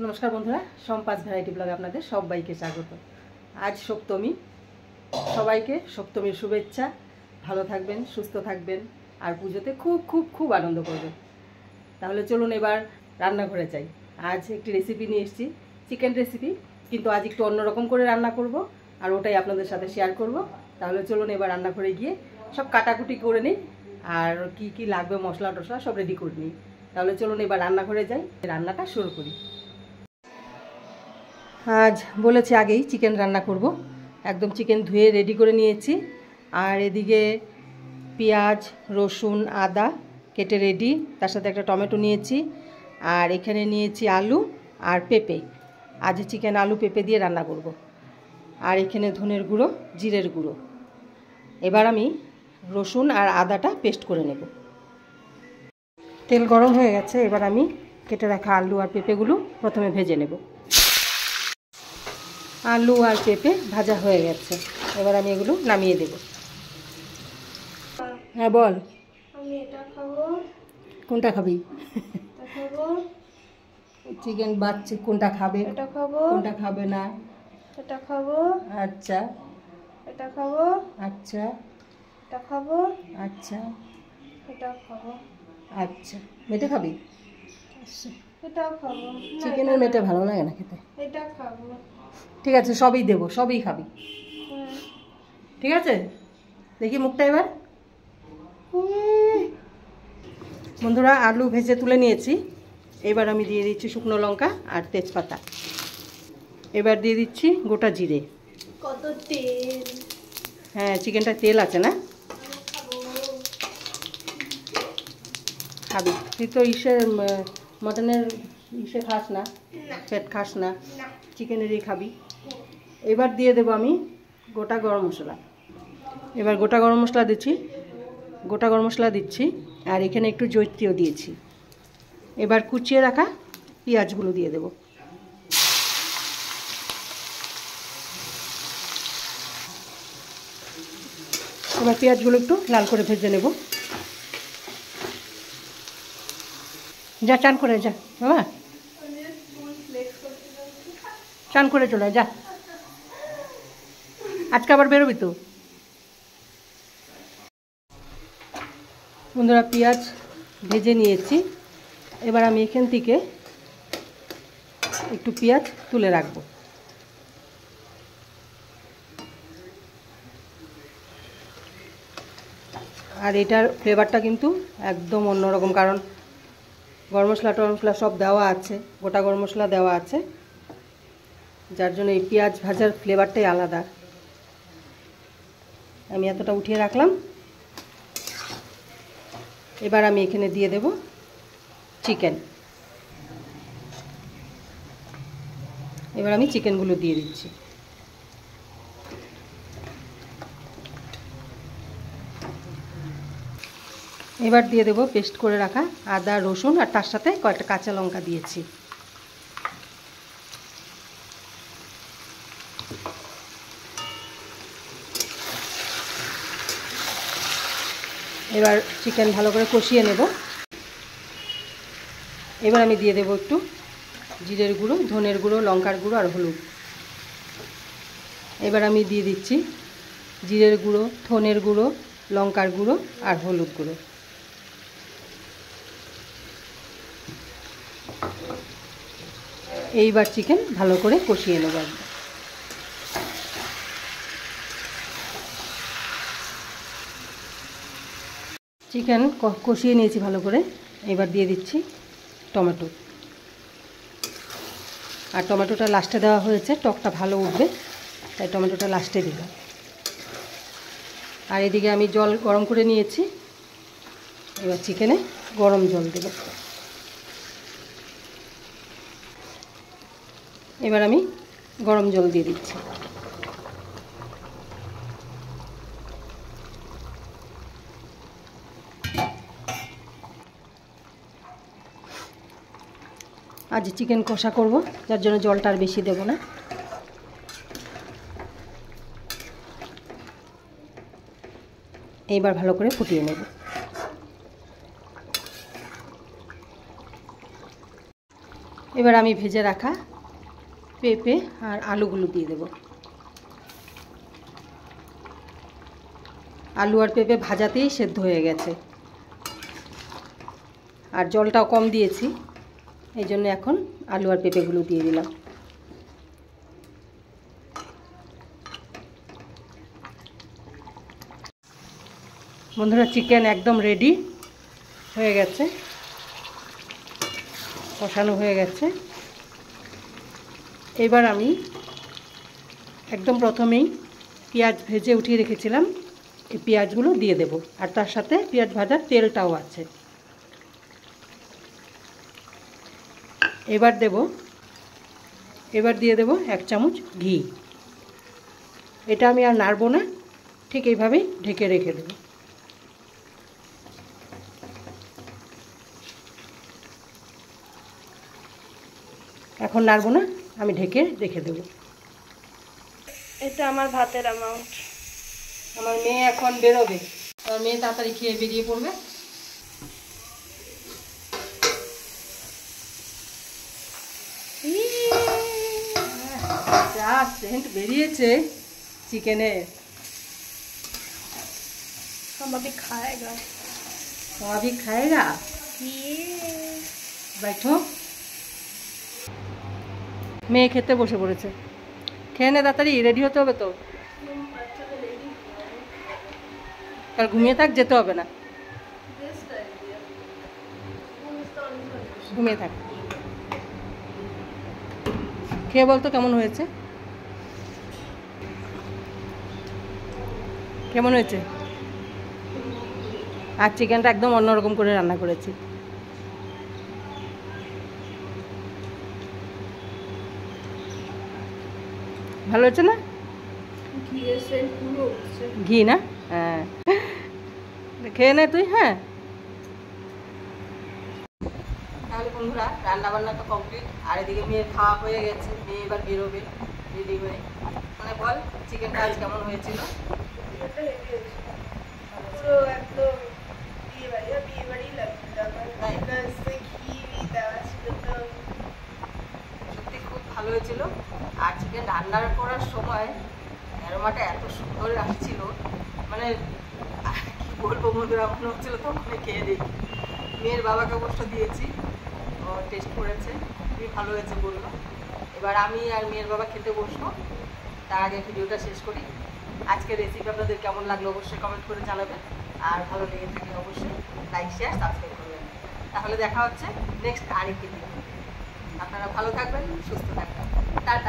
নমস্কার বন্ধুরা, সম্পাস ভ্যারাইটি ব্লগে আপনাদের সবাইকে স্বাগত। আজ সপ্তমী, সবাইকে সপ্তমীর শুভেচ্ছা। ভালো থাকবেন, সুস্থ থাকবেন আর পুজোতে খুব খুব খুব আনন্দ করবেন। তাহলে চলুন এবার রান্নাঘরে যাই। আজ একটি রেসিপি নিয়ে এসেছি, চিকেন রেসিপি, কিন্তু আজ একটু অন্যরকম করে রান্না করব আর ওটাই আপনাদের সাথে শেয়ার করব। তাহলে চলুন এবার রান্নাঘরে গিয়ে সব কাটাকুটি করে নিই আর কি কি লাগবে মশলা টশলা সব রেডি করে নিই। তাহলে চলুন এবার রান্নাঘরে যাই, রান্নাটা শুরু করি। আজ বলেছি আগেই চিকেন রান্না করব, একদম চিকেন ধুয়ে রেডি করে নিয়েছি। আর এদিকে পেঁয়াজ, রসুন, আদা কেটে রেডি, তার সাথে একটা টমেটো নিয়েছি। আর এখানে নিয়েছি আলু আর পেঁপে। আজ চিকেন আলু পেঁপে দিয়ে রান্না করব। আর এখানে ধনের গুঁড়ো, জিরের গুঁড়ো। এবার আমি রসুন আর আদাটা পেস্ট করে নেব। তেল গরম হয়ে গেছে, এবার আমি কেটে রাখা আলু আর পেঁপেগুলো প্রথমে ভেজে নেব। আলু আর পেঁপে ভাজা হয়ে গেছে, এবার আমি এগুলো নামিয়ে দেব। হ্যাঁ বল। আমি এটা খাবো। কোনটা খাবি? এটা খাবো। চিকেন বাচ্চা কোনটা খাবে? এটা খাবো। কোনটা খাবে না? এটা খাবো। আচ্ছা এটা খাবো। আচ্ছা এটা খাবো। আচ্ছা এটা খাবো। আচ্ছা, মেটে খাবি? আচ্ছা, এটাও খাবো। চিকেনের মেটে ভালো লাগে না খেতে। এটা খাবো। ঠিক আছে, সবই দেবো, সবই খাবি। ঠিক আছে, দেখি মুখটা এবার। বন্ধুরা, আলু ভেজে তুলে নিয়েছি। এবার আমি দিয়ে দিচ্ছি শুকনো লঙ্কা আর তেজপাতা। এবার দিয়ে দিচ্ছি গোটা জিরে। কত তেল! হ্যাঁ, চিকেনটা তেল আছে না? খাবি তুই তো মটনের খাস না, ফ্যাট খাস না, চিকেনেরই খাবি। এবার দিয়ে দেবো আমি গোটা গরম মশলা। এবার গোটা গরম মশলা দিচ্ছি আর এখানে একটু জৈত্রীও দিয়েছি। এবার কুচিয়ে রাখা পেঁয়াজগুলো দিয়ে দেব। এবার পেঁয়াজগুলো একটু লাল করে ভেজে নেব। যা চান করে যা বাবা, চান করে চলে যা, আজকে আবার বেরোবি তো। বন্ধুরা, পেঁয়াজ ভেজে নিয়েছি। এবার আমি এখান থেকে একটু পেঁয়াজ তুলে রাখবো। আর এটার ফ্লেভারটা কিন্তু একদম অন্যরকম, কারণ গরম মশলা টরম মশলা সব দেওয়া আছে, গোটা গরম মশলা দেওয়া আছে, যার জন্য এই পেঁয়াজ ভাজার ফ্লেভারটাই আলাদা। আমি এতটা উঠিয়ে রাখলাম। এবার আমি এখানে দিয়ে দেব চিকেন। এবার আমি চিকেনগুলো দিয়ে দিচ্ছি। এবার দিয়ে দেব পেস্ট করে রাখা আদা রসুন, আর তার সাথে কয়েকটা কাঁচা লঙ্কা দিয়েছি। এবার চিকেন ভালো করে কষিয়ে নেব। এবার আমি দিয়ে দেব একটু জিরের গুঁড়ো, ধনের গুঁড়ো, লঙ্কার গুঁড়ো আর হলুদ। এবার আমি দিয়ে দিচ্ছি জিরের গুঁড়ো, ধনের গুঁড়ো, লঙ্কার গুঁড়ো আর হলুদ গুঁড়ো। এইবার চিকেন ভালো করে কষিয়ে নেব। চিকেন কষিয়ে নিয়েছি ভালো করে। এবার দিয়ে দিচ্ছি টমেটো। আর টমেটোটা লাস্টে দেওয়া হয়েছে, টকটা ভালো উঠবে, তাই টমেটোটা লাস্টে দিলাম। আর এদিকে আমি জল গরম করে নিয়েছি। এবার চিকেনে গরম জল দেব। এবার আমি গরম জল দিয়ে দিচ্ছি। আজ চিকেন কষা করব, যার জন্য জলটা আর বেশি দেব না। এইবার ভালো করে ফুটিয়ে নেব। এবার আমি ভেজে রাখা পেঁপে আর আলুগুলো দিয়ে দেব। আলু আর পেঁপে ভাজাতেই সেদ্ধ হয়ে গেছে, আর জলটাও কম দিয়েছি, এই জন্য এখন আলু আর পেঁপেগুলো দিয়ে দিলাম। বন্ধুরা, চিকেন একদম রেডি হয়ে গেছে, কষানো হয়ে গেছে। এবার আমি একদম প্রথমেই পেঁয়াজ ভেজে উঠিয়ে রেখেছিলাম, এই পেঁয়াজগুলো দিয়ে দেব, আর তার সাথে পেঁয়াজ ভাজার তেলটাও আছে। এবার দিয়ে দেব 1 চামচ ঘি। এটা আমি আর নাড়ব না, ঠিক এইভাবেই ঢেকে রেখে দেব। এখন নাড়ব না, আমি ঢেকে রেখে দেব। এটা আমার ভাতের অ্যামাউন্ট। আমার মেয়ে এখন বেরোবে, আমার মেয়ে তাড়াতাড়ি খেয়ে বেরিয়ে পড়বে। যা সেন্ট বেরিয়েছে চিকেনের। हम अभी खाएगा। तो अभी खाएगा। बैठो। মেয়ে খেতে বসে পড়েছে, খেয়ে নে তাড়াতাড়ি, রেডি হতে হবে তো। আর ঘুমিয়ে থাক, যেতে হবে না, ঘুমিয়ে থাক। খেয়ে বলতো কেমন হয়েছে, কেমন হয়েছে। আর চিকেনটা একদম অন্যরকম করে রান্না করেছি। ভালো হয়েছে না? ঘি না? হ্যাঁ, খেয়ে নে তুই। হ্যাঁ, তাহলে বন্ধুরা, রান্না বান্না তো কমপ্লিট, আর এদিকে মেয়ের খাওয়া হয়ে গেছে। মেয়ে এবার বেরোবে রেডি হয়ে। মানে বল, চিকেনটা আজ কেমন হয়েছিল? পুরো একদম বিয়ে বাড়ি লাগছিল আমার। ঘি দেওয়া ছিল তো। সত্যি খুব ভালো হয়েছিল। আর চিকেন রান্না করার সময় অ্যারোমাটা এত সুন্দর আসছিল, মানে কি বলবো বন্ধুরা, মনে হচ্ছিল তখনই খেয়ে দেখি। মেয়ের বাবাকে অবশ্য দিয়েছি, ও টেস্ট করেছে, খুবই ভালো হয়েছে বললো। এবার আমি আর মেয়ের বাবা খেতে বসবো, তার আগে ভিডিওটা শেষ করি। আজকের রেসিপি আপনাদের কেমন লাগলো অবশ্যই কমেন্ট করে জানাবেন, আর ভালো লেগে থাকলে অবশ্যই লাইক শেয়ার সাবস্ক্রাইব করবেন। তাহলে দেখা হচ্ছে নেক্সট আরেকটি ভিডিও। আপনারা ভালো থাকবেন, সুস্থ থাকবেন। টাটা।